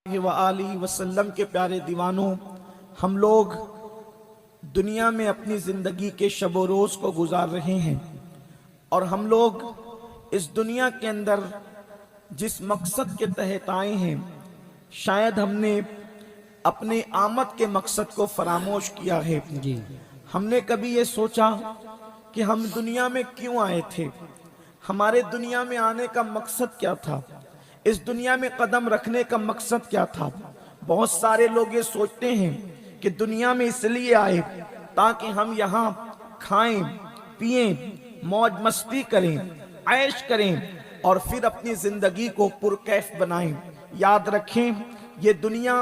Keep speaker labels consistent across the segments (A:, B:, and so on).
A: وآلہ وسلم کے پیارے دیوانوں، ہم لوگ دنیا میں اپنی زندگی کے شب و روز کو گزار رہے ہیں، اور ہم لوگ اس دنیا کے اندر جس مقصد کے تحت آئے ہیں، شاید ہم نے اپنے آمد کے مقصد کو فراموش کیا ہے۔ ہم نے کبھی یہ سوچا کہ ہم دنیا میں کیوں آئے تھے، ہمارے دنیا میں آنے کا مقصد کیا تھا، اس دنیا میں قدم رکھنے کا مقصد کیا تھا۔ بہت سارے لوگ یہ سوچتے ہیں کہ دنیا میں اس لیے آئے تاکہ ہم یہاں کھائیں پیئیں، موج مستی کریں، عیش کریں، اور پھر اپنی زندگی کو پرکیف بنائیں۔ یاد رکھیں، یہ دنیا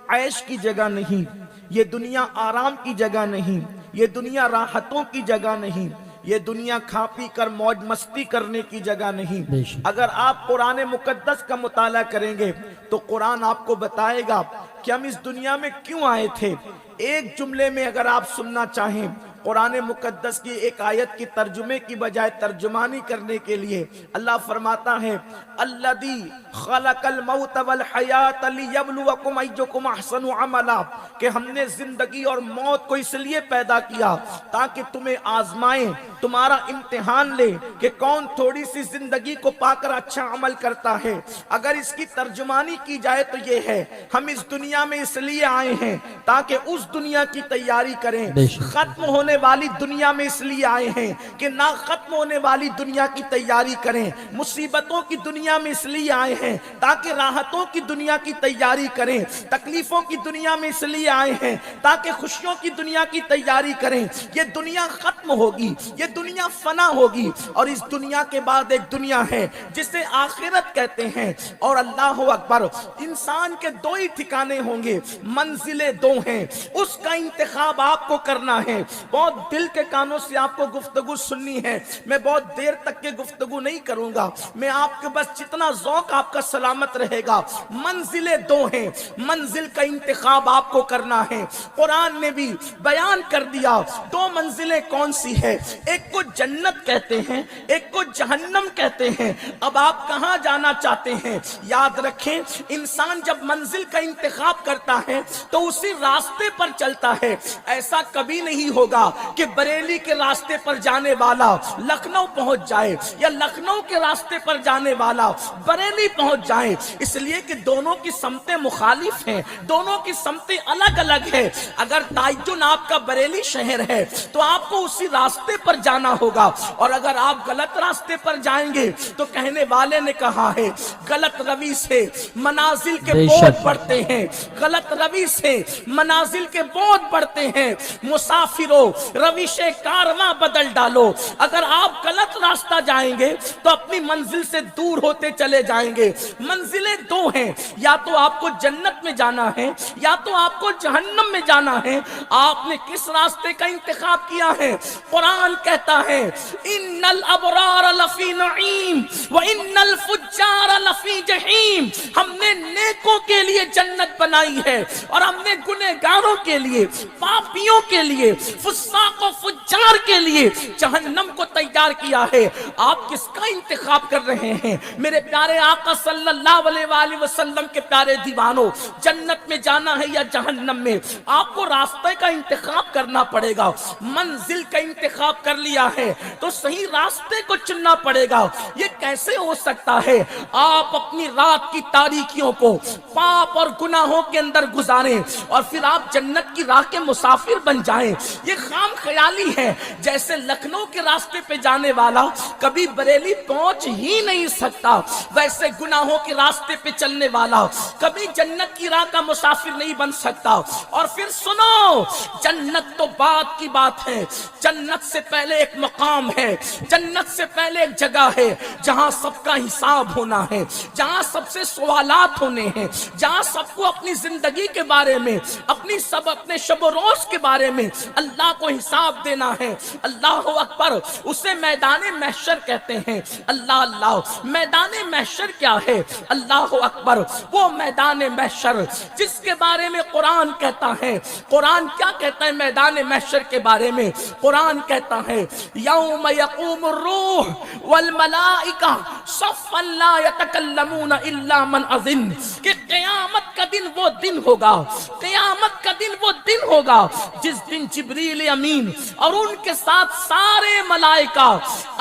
A: عیش کی جگہ نہیں، یہ دنیا آرام کی جگہ نہیں، یہ دنیا راحتوں کی جگہ نہیں، یہ دنیا کھا پی کر موج مستی کرنے کی جگہ نہیں۔ اگر آپ قرآن مقدس کا مطالعہ کریں گے تو قرآن آپ کو بتائے گا کہ ہم اس دنیا میں کیوں آئے تھے۔ ایک جملے میں اگر آپ سننا چاہیں قرآن مقدس کی ایک آیت کی ترجمے کی بجائے ترجمانی کرنے کے لیے، اللہ فرماتا ہے الذی خلق الموت والحیات لیبلوکم ایکم احسن عملا، کہ ہم نے زندگی اور موت کو اس لیے پیدا کیا تاکہ تمہیں آزمائیں، تمہارا امتحان لے کہ کون تھوڑی سی زندگی کو پا کر اچھا عمل کرتا ہے۔ اگر اس کی ترجمانی کی جائے تو یہ ہے، ہم اس دنیا میں اس لیے آئے ہیں تاکہ اس دنیا کی تیاری کریں، ختم ہونے والی دنیا میں اس لیے آئے ہیں کہ نہ ختم ہونے والی دنیا کی تیاری کریں، مصیبتوں کی دنیا میں اس لیے آئے ہیں تاکہ راحتوں کی دنیا کی تیاری کریں، تکلیفوں کی دنیا میں اس لیے آئے ہیں تاکہ خوشیوں کی دنیا کی تیاری کریں۔ یہ دنیا ختم ہوگی، یہ دنیا فنا ہوگی، اور اس دنیا کے بعد ایک دنیا ہے جسے آخرت کہتے ہیں۔ اور اللہ اکبر، انسان کے دو ہی ٹھکانے ہوں گے، منزلیں دو ہیں، اس کا انتخاب آپ کو کرنا ہے۔ بہت دل کے کانوں سے آپ کو گفتگو سننی ہے، میں بہت دیر تک کے گفتگو نہیں کروں گا، میں آپ کے بس جتنا ذوق آپ کا سلامت رہے گا۔ منزلیں دو ہیں، منزل کا انتخاب آپ کو کرنا ہے۔ قرآن نے بھی بیان کر دیا دو منزلیں کون سی ہے، ایک کو جنت کہتے ہیں، ایک کو جہنم کہتے ہیں۔ اب آپ کہاں جانا چاہتے ہیں؟ یاد رکھیں، انسان جب منزل کا انتخاب کرتا ہے تو اسی راستے پر چلتا ہے۔ ایسا کبھی نہیں ہوگا کہ بریلی کے راستے پر جانے والا لکھنؤ پہنچ جائے یا لکھنؤ کے راستے پر جانے والا بریلی پہنچ جائے، اس لیے کہ دونوں کی سمتیں مخالف ہیں، دونوں کی سمتیں الگ الگ ہیں۔ اگر تعین آپ کا بریلی شہر ہے تو آپ کو اسی راستے پر جانا ہوگا، اور اگر آپ غلط راستے پر جائیں گے تو کہنے والے نے کہا ہے غلط روی سے منازل کے بہت بڑھتے ہیں، غلط روی سے منازل کے بہت بڑھتے ہیں۔ مسافروں، روش کارواں بدل ڈالو۔ اگر آپ غلط راستہ جائیں گے تو اپنی منزل سے دور ہوتے چلے جائیں گے۔ منزلیں دو ہیں، یا تو آپ کو جنت میں جانا ہے یا تو آپ کو جہنم میں جانا ہے۔ آپ نے کس راستے کا انتخاب کیا ہے؟ قرآن کہتا ہے ان الابرار لفی نعیم وان الفجار لفی جحیم۔ ہم نے نیکوں کے لیے جنت بنائی ہے اور ہم نے گنہگاروں کے لیے، پاپیوں کے لیے، فساق و فجار کے لیے جہنم کو تیار کیا ہے۔ آپ کس کا انتخاب کر رہے ہیں؟ میرے پیارے آقا صلی اللہ علیہ وآلہ وسلم کے پیارے دیوانوں، جنت میں جانا ہے یا جہنم میں؟ آپ کو راستے کا انتخاب کرنا پڑے گا۔ منزل کا انتخاب کر لیا ہے تو صحیح راستے کو چننا پڑے گا۔ یہ کیسے ہو سکتا ہے؟ آپ اپنی رات کی تاریکیوں کو پاپ اور گناہوں کے اندر گزاریں اور پھر آپ جنت کی راہ کے مسافر بن جائیں۔ یہ خام خیالی ہے۔ جیسے لکھنؤ کے راستے پہ جانے والا کبھی بریلی پہنچ ہی نہیں سکتا، ویسے گناہوں کے راستے پہ چلنے والا کبھی جنت کی راہ کا مسافر نہیں بن سکتا۔ اور پھر سنو، جنت تو بات کی بات ہے، جنت سے پہلے ایک مقام ہے، جنت سے پہلے ایک جگہ ہے جہاں سب کا حساب ہونا ہے، جہاں سب سے سوالات ہونے ہیں، جہاں سب کو اپنی زندگی کے بارے میں، اپنے شب و روز کے بارے میں اللہ کو حساب دینا ہے۔ اللہ اکبر، اسے میدان محشر کہتے ہیں۔ اللہ اللہ، میدان محشر کیا ہے؟ اللہ اکبر، وہ میدان محشر جس کے بارے میں قرآن کہتا ہے۔ قرآن کیا کہتا ہے میدان محشر کے بارے میں؟ قرآن کہتا ہے یوم یقوم الروح والملائکہ صفا لا یتکلمون الا من اذن، کہ قیامت کا دن وہ دن ہوگا، قیامت کا دن وہ دن ہوگا جس دن جبریل امین اور ان کے ساتھ سارے ملائکہ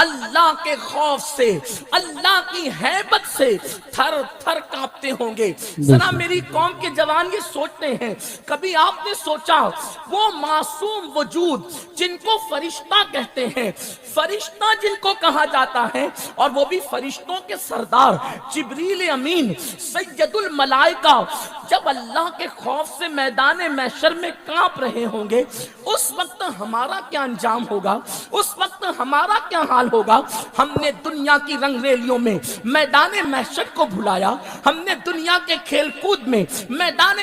A: اللہ کے خوف سے، اللہ کی ہیبت سے تھر تھر کانپتے ہوں گے۔ ذرا میری قوم کے جوان یہ سوچتے ہیں، کبھی آپ نے سوچا وہ معصوم وجود جن کو فرشتہ کہتے ہیں، فرشتہ جن کو کہا جاتا ہے، اور وہ بھی فرشتوں کے سردار جبریل امین سید الملائکہ، جب اللہ کے خوف سے میدان محشر میں کانپ رہے ہوں گے، اس وقت ہمارا کیا انجام ہوگا، اس وقت ہمارا کیا حال ہوگا؟ ہم نے دنیا کی رنگ ریلیوں میں میدان محشر کو بھلایا، ہم نے دنیا کے کھیل کود میں میدان